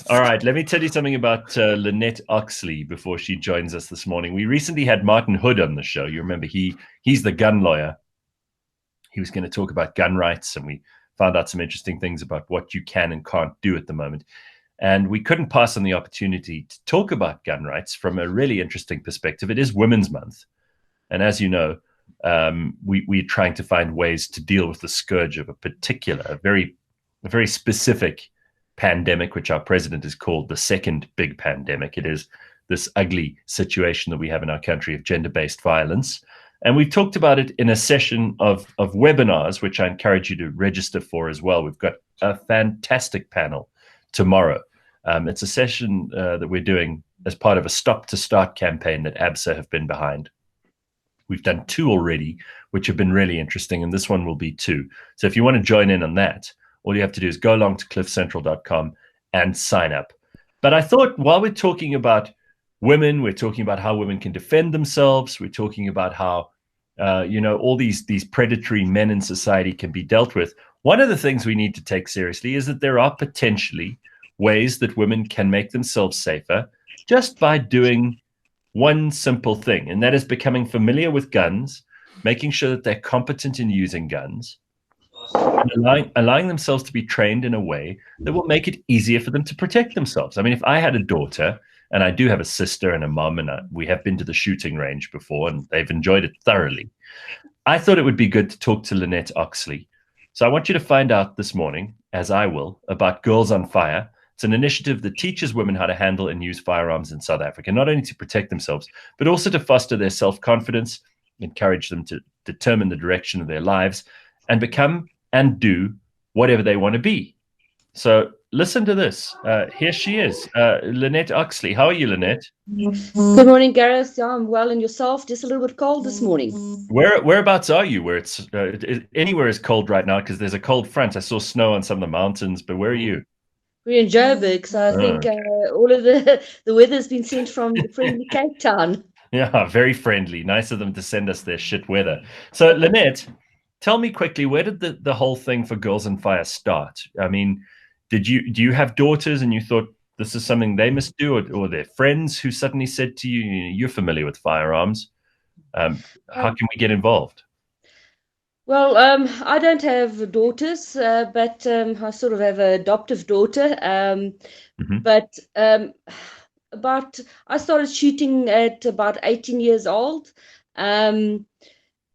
All right, let me tell you something about Lynette Oxley before she joins us this morning. We recently had Martin Hood on the show. You remember he's the gun lawyer. He was going to talk about gun rights, and we found out some interesting things about what you can and can't do at the moment. And we couldn't pass on the opportunity to talk about gun rights from a really interesting perspective. It is Women's Month. And as you know, we're trying to find ways to deal with the scourge of a particular, a very specific pandemic, which our president has called the second big pandemic. It is this ugly situation that we have in our country of gender-based violence. And we've talked about it in a session of webinars, which I encourage you to register for as well. We've got a fantastic panel tomorrow. It's a session that we're doing as part of a Stop to Start campaign that ABSA have been behind. We've done 2 already, which have been really interesting, and this one will be 2. So if you want to join in on that, all you have to do is go along to cliffcentral.com and sign up. But I thought while we're talking about women, we're talking about how women can defend themselves, we're talking about how all these predatory men in society can be dealt with. One of the things we need to take seriously is that there are potentially ways that women can make themselves safer just by doing one simple thing, and that is becoming familiar with guns, making sure that they're competent in using guns, and allowing themselves to be trained in a way that will make it easier for them to protect themselves. I mean, if I had a daughter, and I do have a sister and a mom, and we have been to the shooting range before, and they've enjoyed it thoroughly, I thought it would be good to talk to Lynette Oxley. So I want you to find out this morning, as I will, about Girls on Fire. It's an initiative that teaches women how to handle and use firearms in South Africa, not only to protect themselves, but also to foster their self-confidence, encourage them to determine the direction of their lives, and become and do whatever they want to be. So listen to this. Here she is, Lynette Oxley. How are you, Lynette? Good morning, Gareth. Yeah, I'm well, and yourself? Just a little bit cold this morning. Whereabouts are you? Where it's anywhere is cold right now because there's a cold front. I saw snow on some of the mountains, but where are you? We're in Joburg, so I think all of the weather's been sent from the friendly Cape Town. Yeah, very friendly. Nice of them to send us their shit weather. So, Lynette, tell me quickly, where did the whole thing for Girls on Fire start? I mean, do you have daughters and you thought this is something they must do, or their friends who suddenly said to you, you're familiar with firearms? How can we get involved? Well, I don't have daughters, but I sort of have an adoptive daughter. But I started shooting at about 18 years old.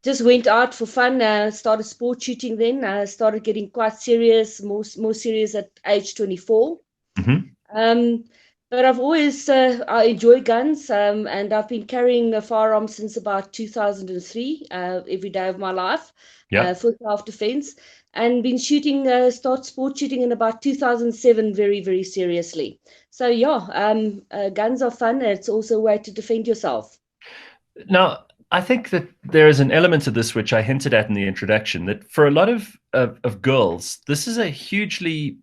Just went out for fun. Started sport shooting then. I started getting quite serious, more serious at age 24. But I've always I enjoy guns, and I've been carrying a firearm since about 2003, every day of my life, for self-defense, and been shooting, start sport shooting in about 2007, very, very seriously. So guns are fun. It's also a way to defend yourself. Now, I think that there is an element of this which I hinted at in the introduction, that for a lot of girls, this is a hugely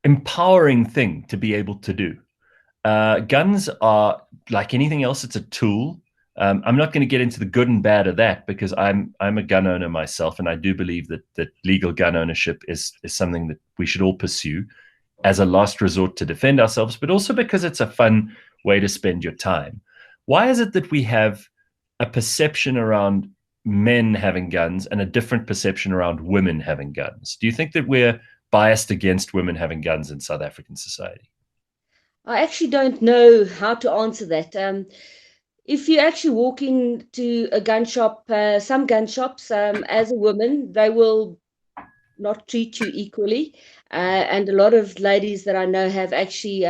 empowering thing to be able to do. Guns are like anything else; it's a tool. I'm not going to get into the good and bad of that because I'm a gun owner myself, and I do believe that legal gun ownership is something that we should all pursue as a last resort to defend ourselves, but also because it's a fun way to spend your time. Why is it that we have a perception around men having guns and a different perception around women having guns? Do you think that we're biased against women having guns in South African society? I actually don't know how to answer that. If you actually walk into a gun shop, some gun shops, as a woman, they will not treat you equally. And a lot of ladies that I know have actually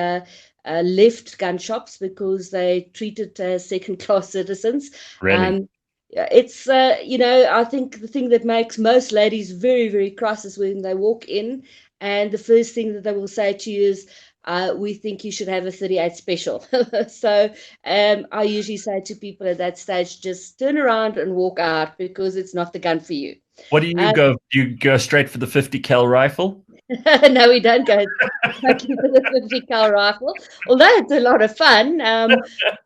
left gun shops because they treated as second-class citizens. Really? It's I think the thing that makes most ladies very, very cross is when they walk in, and the first thing that they will say to you is, we think you should have a 38 special. So I usually say to people at that stage, just turn around and walk out because it's not the gun for you. What do you go? Do you go straight for the 50 cal rifle? No, we don't go totally with a 50 cal rifle, although it's a lot of fun.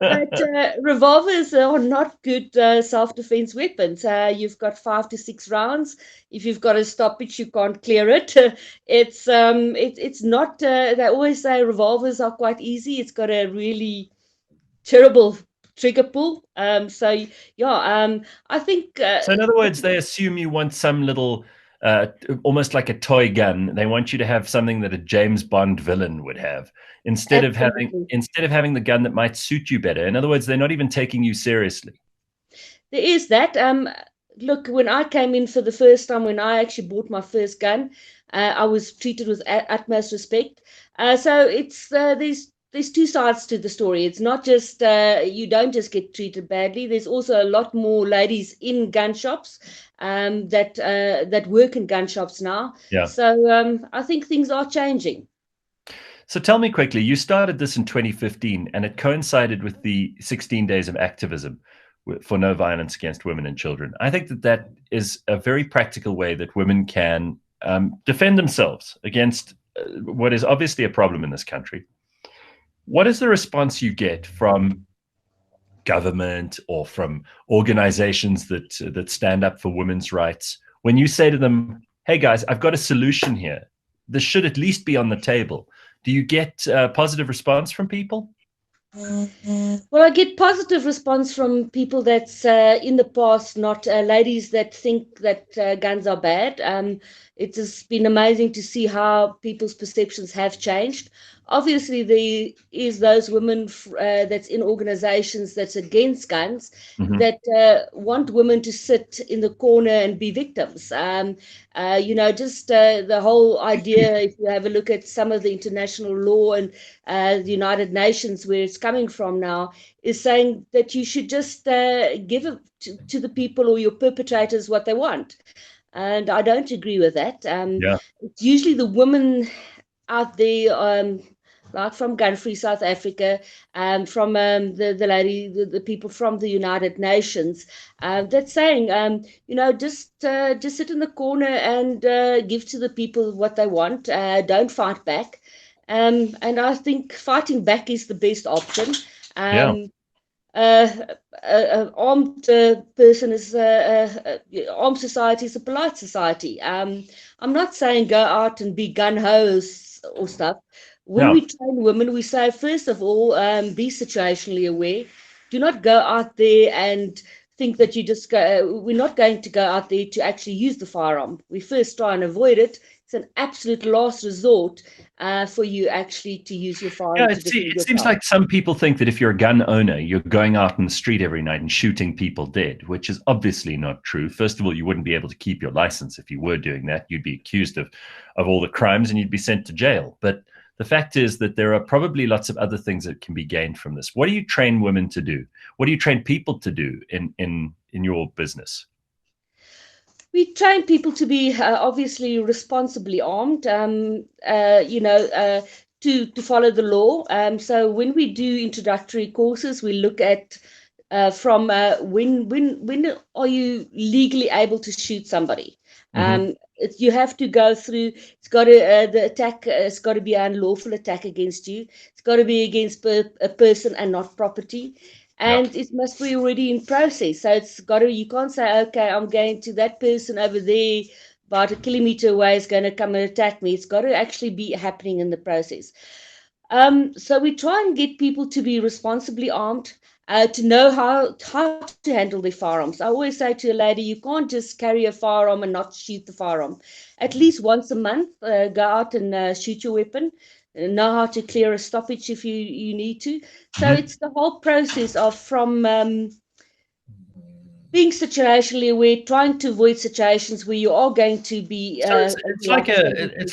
But revolvers are not good self-defense weapons. You've got 5 to 6 rounds. If you've got to stop it, you can't clear it. It's not. They always say revolvers are quite easy. It's got a really terrible trigger pull. So yeah, I think. So in other words, they assume you want some little, almost like a toy gun. They want you to have something that a James Bond villain would have, Absolutely. instead of having the gun that might suit you better. In other words, they're not even taking you seriously. There is that. Look, when I came in for the first time, when I actually bought my first gun, I was treated with utmost respect. So it's there's two sides to the story. It's not just you don't just get treated badly. There's also a lot more ladies in gun shops that work in gun shops now. Yeah. So I think things are changing. So tell me quickly, you started this in 2015 and it coincided with the 16 days of activism for no violence against women and children. I think that that is a very practical way that women can defend themselves against what is obviously a problem in this country. What is the response you get from government or from organizations that stand up for women's rights when you say to them, hey guys, I've got a solution here. This should at least be on the table. Do you get positive response from people? Well, I get positive response from people that's in the past, not ladies that think that guns are bad. It has been amazing to see how people's perceptions have changed. Obviously, there is those women that's in organizations that's against guns that want women to sit in the corner and be victims. Just the whole idea, if you have a look at some of the international law and the United Nations, where it's coming from now, is saying that you should just give it to the people or your perpetrators what they want. And I don't agree with that. It's usually the women out there, like from Gun Free South Africa, from the people from the United Nations, that's saying, just sit in the corner and give to the people what they want. Don't fight back. And I think fighting back is the best option. An armed person is armed society is a polite society. I'm not saying go out and be gung-hos or stuff. When we train women, we say, first of all, be situationally aware. Do not go out there and think that you just go. We're not going to go out there to actually use the firearm. We first try and avoid it. It's an absolute last resort for you actually to use your firearm. Yeah, it seems like some people think that if you're a gun owner, you're going out in the street every night and shooting people dead, which is obviously not true. First of all, you wouldn't be able to keep your license if you were doing that. You'd be accused of all the crimes and you'd be sent to jail. But the fact is that there are probably lots of other things that can be gained from this. What do you train women to do? What do you train people to do in your business? We train people to be obviously responsibly armed, to follow the law. So when we do introductory courses, we look at from when are you legally able to shoot somebody? You have to go through. It's got to the attack. It's got to be an unlawful attack against you. It's got to be against a person and not property. And it must be already in process. So it's got to, you can't say, okay, I'm going to that person over there about a kilometer away is going to come and attack me. It's got to actually be happening in the process. So we try and get people to be responsibly armed, to know how to handle their firearms. I always say to a lady, you can't just carry a firearm and not shoot the firearm. At least once a month, go out and shoot your weapon. Know how to clear a stoppage if you need to. So it's the whole process of from being situationally aware, trying to avoid situations where you are going to be. It's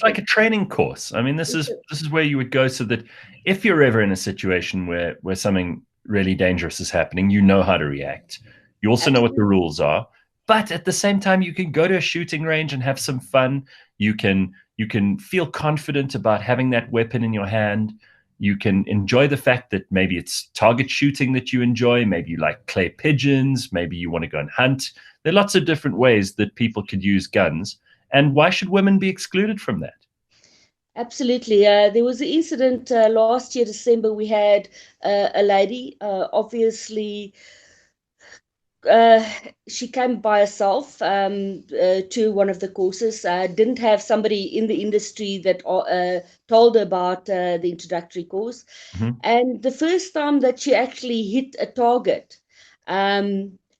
like a training course. I mean, this is where you would go so that if you're ever in a situation where something really dangerous is happening, you know how to react. You also know what the rules are. But at the same time, you can go to a shooting range and have some fun. You can feel confident about having that weapon in your hand. You can enjoy the fact that maybe it's target shooting that you enjoy. Maybe you like clay pigeons. Maybe you want to go and hunt. There are lots of different ways that people could use guns. And why should women be excluded from that? Absolutely. There was an incident last year, December. We had a lady, obviously, uh, she came by herself to one of the courses, didn't have somebody in the industry that told her about the introductory course. Mhm. And the first time that she actually hit a target,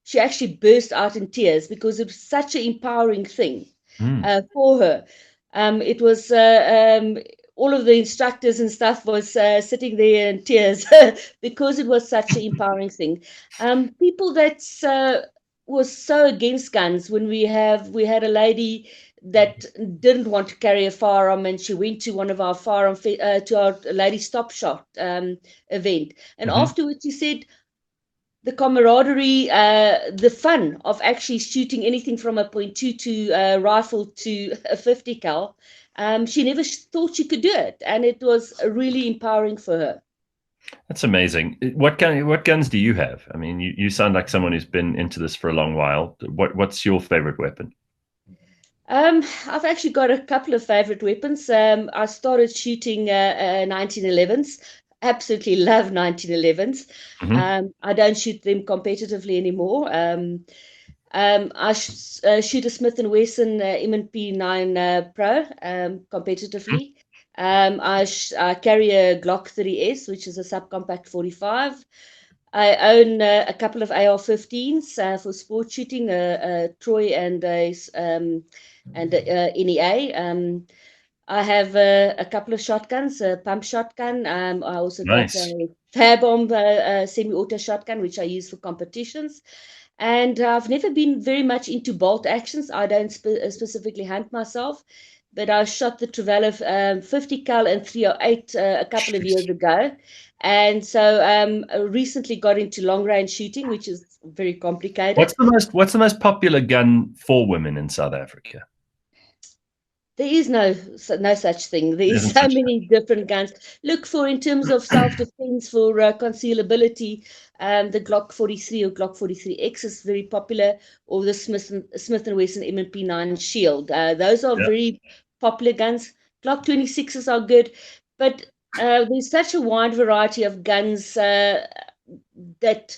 she actually burst out in tears because it was such an empowering thing Mm. for her. It was all of the instructors and stuff was sitting there in tears because it was such an empowering thing. People that was so against guns when we had a lady that didn't want to carry a firearm, and she went to one of our to our lady stop shot event, and Mhm. afterwards she said the camaraderie, the fun of actually shooting anything from a .22 to rifle to a 50 cal. She never thought she could do it, and it was really empowering for her. That's amazing. What guns do you have? I mean, you sound like someone who's been into this for a long while. What's your favorite weapon? I've actually got a couple of favorite weapons. I started shooting 1911s. Absolutely love 1911s. Hmm. I don't shoot them competitively anymore. I shoot a Smith& Wesson M&P 9 Pro competitively. I carry a Glock 30S, which is a subcompact 45. I own a couple of AR-15s for sport shooting, a Troy and a NEA. I have a couple of shotguns, a pump shotgun. I also got Nice. a Firearm semi-auto shotgun, which I use for competitions. And I've never been very much into bolt actions. I don't specifically hunt myself, but I shot the Trevally 50 cal and 308 a couple of years ago. And so I recently got into long range shooting, which is very complicated. What's the most popular gun for women in South Africa? There is no such thing. There There is isn't so such a many different guns. Look for in terms of self-defense for concealability. The Glock 43 or Glock 43X is very popular, or the Smith and Wesson M&P 9 Shield. Those are yeah. very popular guns. Glock 26s are good, but there's such a wide variety of guns that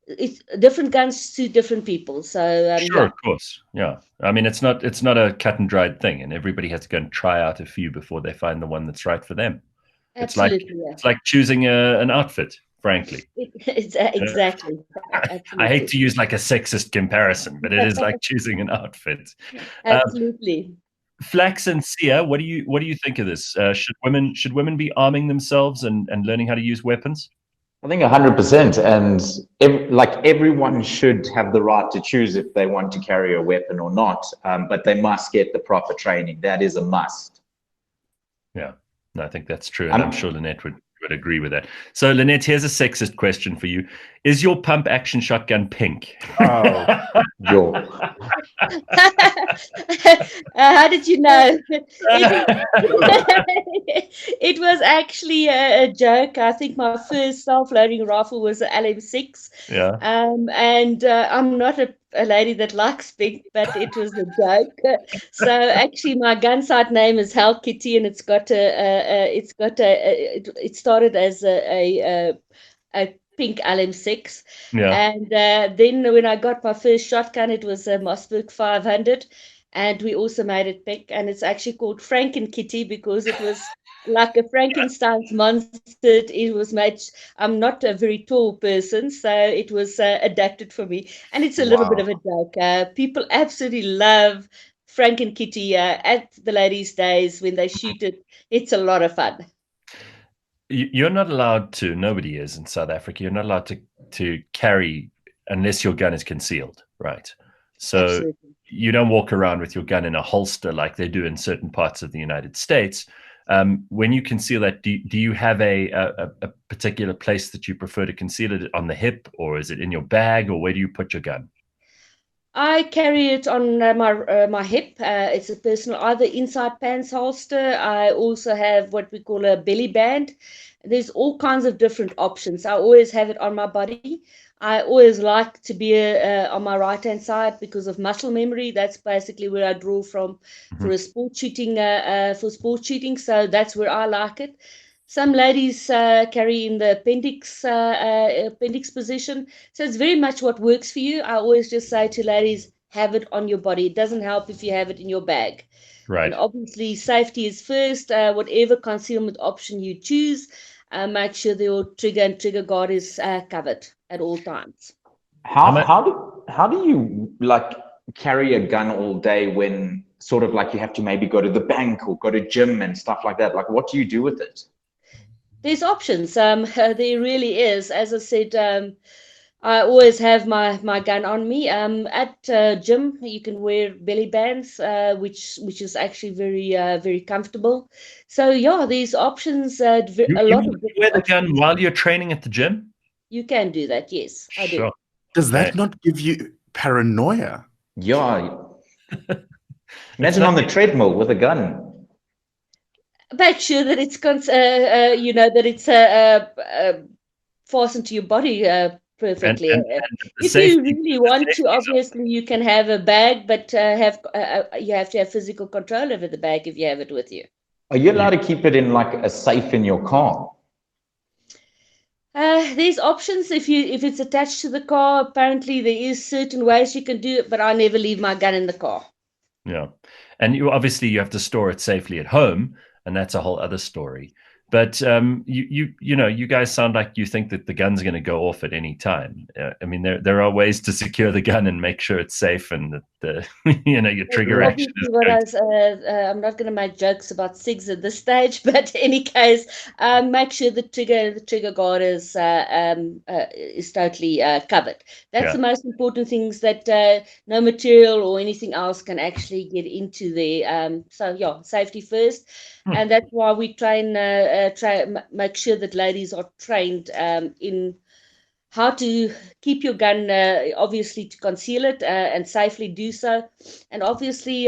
it's different guns suit different people. So Sure, yeah, of course. Yeah. I mean, it's not a cut and dried thing, and everybody has to go and try out a few before they find the one that's right for them. It's like absolutely, yeah. it's like choosing an outfit, frankly. It's Uh, exactly, I hate absolutely, to use like a sexist comparison, but it is like choosing an outfit. Um, absolutely. Flax and Sia, what do you think of this? Should women be arming themselves and learning how to use weapons? I think 100%. And like everyone should have the right to choose if they want to carry a weapon or not, but they must get the proper training. That is a must. Yeah, no, I think that's true, and I'm Um, sure Lynette would agree with that. So, Lynette, here's a sexist question for you: is your pump action shotgun pink? oh, yo. How did you know? It was actually a joke. I think my first self-loading rifle was an LM6, Yeah, and I'm not a lady that likes pink, but it was a joke. So actually, my gun site name is Hell Kitty, and it started as a pink LM6. yeah. And then when I got my first shotgun, it was a Mossberg 500. And we also made it pink. And it's actually called Franken Kitty because it was like a Frankenstein's monster. It was made, I'm not a very tall person, so it was adapted for me. And it's a little bit of Wow. a joke. People absolutely love Franken Kitty at the ladies' days when they shoot it. It's a lot of fun. You're not allowed to. Nobody is in South Africa. You're not allowed to carry unless your gun is concealed, right? So Absolutely. you don't walk around with your gun in a holster like they do in certain parts of the United States. When you conceal that, do you have a particular place that you prefer to conceal it, on the hip, or is it in your bag, or where do you put your gun? I carry it on my hip. It's a personal, either inside pants holster. I also have what we call a belly band. There's all kinds of different options. I always have it on my body. I always like to be on my right-hand side because of muscle memory. That's basically where I draw from for a sport shooting, So that's where I like it. Some ladies carry in the appendix position. So it's very much what works for you. I always just say to ladies, have it on your body. It doesn't help if you have it in your bag. Right. And obviously, safety is first. Whatever concealment option you choose, make sure that your trigger and trigger guard is covered at all times. How do you like carry a gun all day when sort of like you have to maybe go to the bank or go to gym and stuff like that? Like, what do you do with it? There's options. There really is. As I said, I always have my gun on me. At gym, you can wear belly bands, which is actually very comfortable. So yeah, there's options. A lot of you wear the gun while you're training at the gym. You can do that. Yes, I do. Does that not give you paranoia? Yeah. Imagine on the treadmill with a gun. Make sure that it's fastened to your body perfectly. And if you really want to, obviously you can have a bag, but you have to have physical control over the bag if you have it with you. Are you allowed to keep it in like a safe in your car? There's options if it's attached to the car. Apparently there is certain ways you can do it, but I never leave my gun in the car. Yeah, and you have to store it safely at home, and that's a whole other story. But you guys sound like you think that the gun's going to go off at any time. I mean, there are ways to secure the gun and make sure it's safe, and that your trigger action is good. I'm not going to make jokes about SIGs at this stage, but in any case, make sure the trigger guard is totally covered. That's the most important things, that no material or anything else can actually get into there. So yeah, safety first. And that's why we try make sure that ladies are trained in how to keep your gun, obviously to conceal it and safely do so, and obviously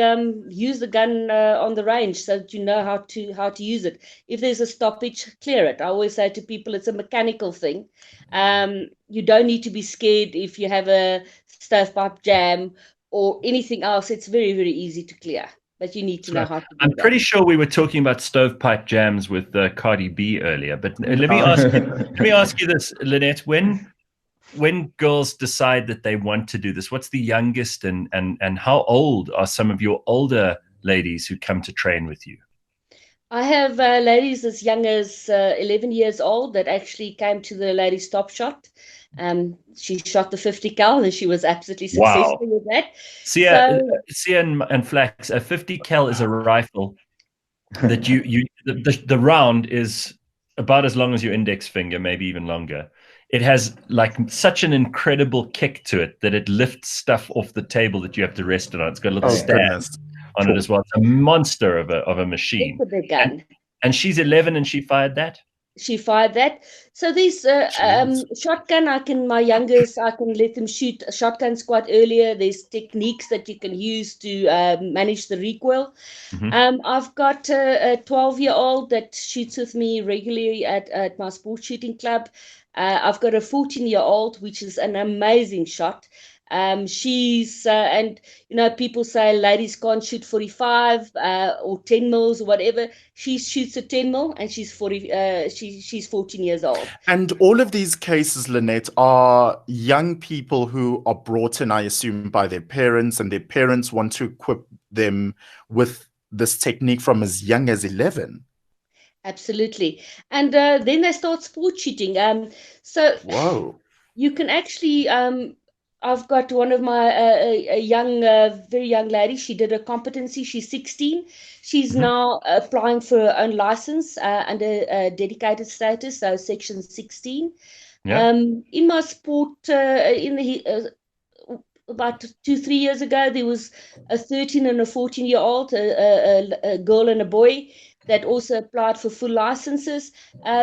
use the gun on the range so that you know how to use it. If there's a stoppage, clear it. I always say to people, it's a mechanical thing. You don't need to be scared if you have a stovepipe jam or anything else. It's very easy to clear. But you need to know how to do I'm pretty sure we were talking about stovepipe jams with Cardi B earlier. But let me ask you this, Lynette. When girls decide that they want to do this, what's the youngest and how old are some of your older ladies who come to train with you? I have ladies as young as 11 years old that actually came to the Ladies Top Shot. She shot the 50 cal and she was absolutely successful with that. Sia and Flax, a 50 cal is a rifle that the round is about as long as your index finger, maybe even longer. It has like such an incredible kick to it that it lifts stuff off the table that you have to rest it on. It's got a little stand on it as well. It's a monster of a machine. It's a big gun. And she's 11 and she fired that? She fired that. So these shotgun, my youngest, I can let them shoot shotguns quite earlier. There's techniques that you can use to manage the recoil. I've got a 12-year-old that shoots with me regularly at my sports shooting club. I've got a 14-year-old, which is an amazing shot. She's and people say ladies can't shoot 45 or 10 mils or whatever. She shoots a 10 mil and she's 14 years old. And all of these cases, Lynette, are young people who are brought in, I assume, by their parents, and their parents want to equip them with this technique from as young as 11. Absolutely. And then they start sport shooting. So you can actually I've got one of my very young lady. She did a competency. She's 16. She's now applying for her own license under dedicated status, so section 16. In my sport, about 2-3 years ago, there was a 13 and a 14-year-old, a girl and a boy, that also applied for full licenses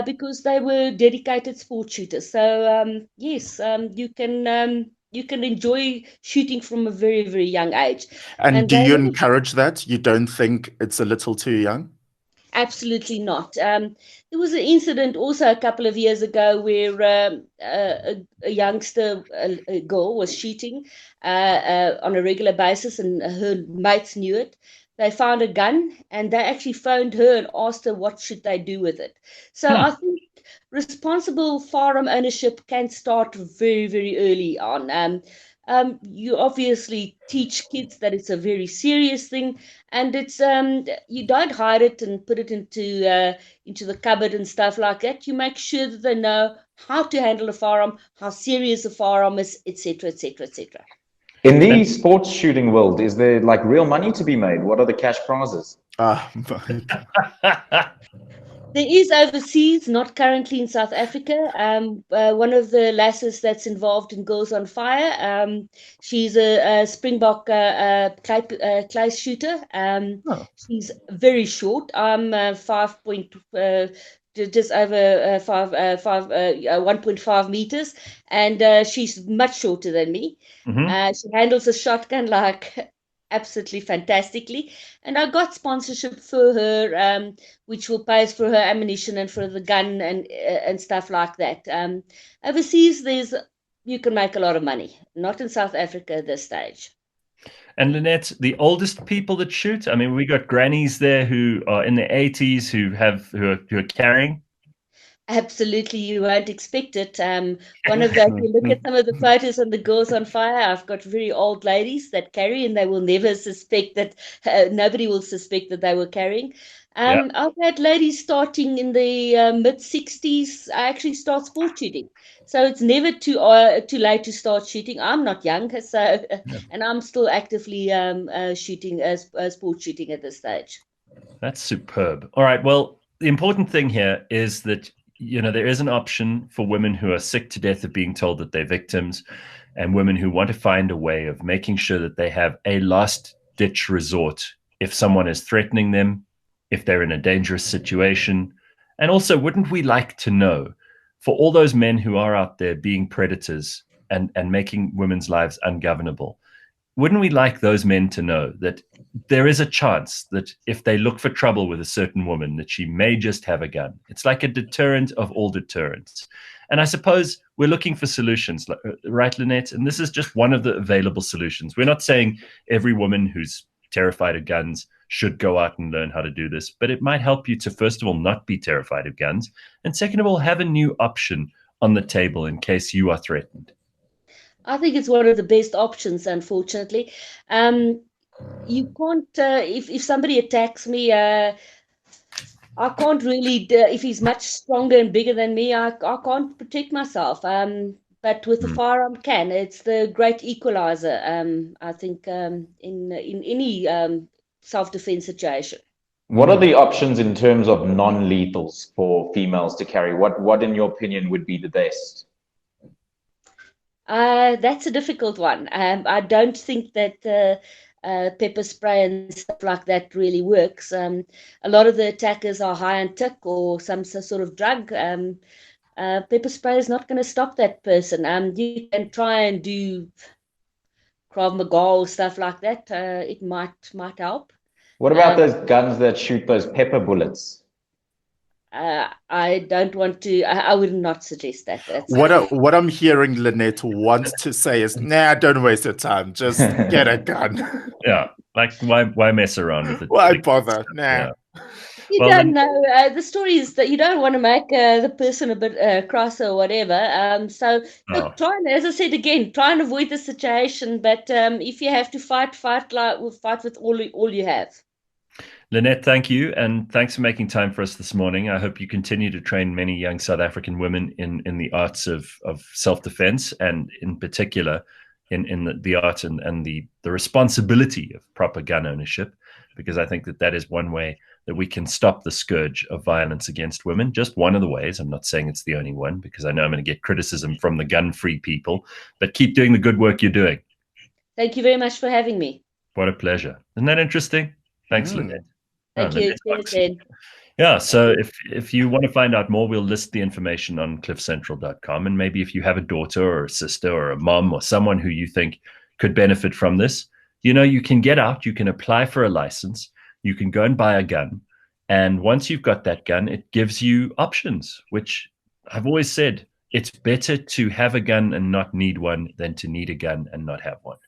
because they were dedicated sport shooters. So yes, you can enjoy shooting from a very young age. And do you encourage that? You don't think it's a little too young? Absolutely not. There was an incident also a couple of years ago where a youngster, a girl, was shooting on a regular basis, and her mates knew it. They found a gun, and they actually phoned her and asked her what should they do with it. So I think responsible firearm ownership can start very, very early on. You obviously teach kids that it's a very serious thing, and it's you don't hide it and put it into the cupboard and stuff like that. You make sure that they know how to handle a firearm, how serious a firearm is, etc., etc., etc. In the sports shooting world, is there like real money to be made? What are the cash prizes? There is overseas, not currently in South Africa. One of the lasses that's involved in Girls on Fire, she's a Springbok clay shooter. She's very short. I'm 5 just over 1.5 meters, and she's much shorter than me. She handles a shotgun like absolutely fantastically, and I got sponsorship for her, which will pay for her ammunition and for the gun and stuff like that. Overseas, you can make a lot of money. Not in South Africa at this stage. And Lynette, the oldest people that shoot, I mean, we got grannies there who are in their 80s who are carrying. Absolutely, you won't expect it. One of the, if you look at some of the photos on the Girls on Fire, I've got very old ladies that carry, and they will never suspect that, nobody will suspect that they were carrying. I've had ladies starting in the mid-60s actually start sport shooting. So it's never too late to start shooting. I'm not young, so and I'm still actively shooting sport shooting at this stage. That's superb. All right. Well, the important thing here is that there is an option for women who are sick to death of being told that they're victims, and women who want to find a way of making sure that they have a last-ditch resort if someone is threatening them, if they're in a dangerous situation. And also, wouldn't we like to know, for all those men who are out there being predators and making women's lives ungovernable, wouldn't we like those men to know that there is a chance that if they look for trouble with a certain woman, that she may just have a gun? It's like a deterrent of all deterrents. And I suppose we're looking for solutions, right, Lynette? And this is just one of the available solutions. We're not saying every woman who's terrified of guns should go out and learn how to do this, but it might help you to, first of all, not be terrified of guns, and second of all, have a new option on the table in case you are threatened. I think it's one of the best options, unfortunately. You can't, if somebody attacks me, I can't really, if he's much stronger and bigger than me, I can't protect myself. But with the firearm can. It's the great equalizer, I think, in any self-defense situation. What are the options in terms of non-lethals for females to carry? What in your opinion would be the best? That's a difficult one. I don't think that pepper spray and stuff like that really works. A lot of the attackers are high on tick or some sort of drug. Pepper spray is not going to stop that person. You can try and do Krav Maga or stuff like that. It might help. What about those guns that shoot those pepper bullets? I don't want to. I would not suggest that. What I'm hearing Lynette wants to say is, nah, don't waste your time. Just get a gun. Yeah, like why mess around with it? Why bother? Nah. Yeah. You don't know. The story is that you don't want to make the person a bit cross or whatever. So look, try and, as I said again, try and avoid the situation. But if you have to fight with all you have. Lynette, thank you, and thanks for making time for us this morning. I hope you continue to train many young South African women in the arts of self-defense, and in particular in the art and the responsibility of proper gun ownership, because I think that is one way that we can stop the scourge of violence against women. Just one of the ways. I'm not saying it's the only one, because I know I'm going to get criticism from the gun-free people, but keep doing the good work you're doing. Thank you very much for having me. What a pleasure. Isn't that interesting? Thanks, Lynette. Thank you. Yeah, so if you want to find out more, we'll list the information on cliffcentral.com. And maybe if you have a daughter or a sister or a mom or someone who you think could benefit from this, you can get out, you can apply for a license, you can go and buy a gun, And once you've got that gun, it gives you options, which I've always said, it's better to have a gun and not need one than to need a gun and not have one.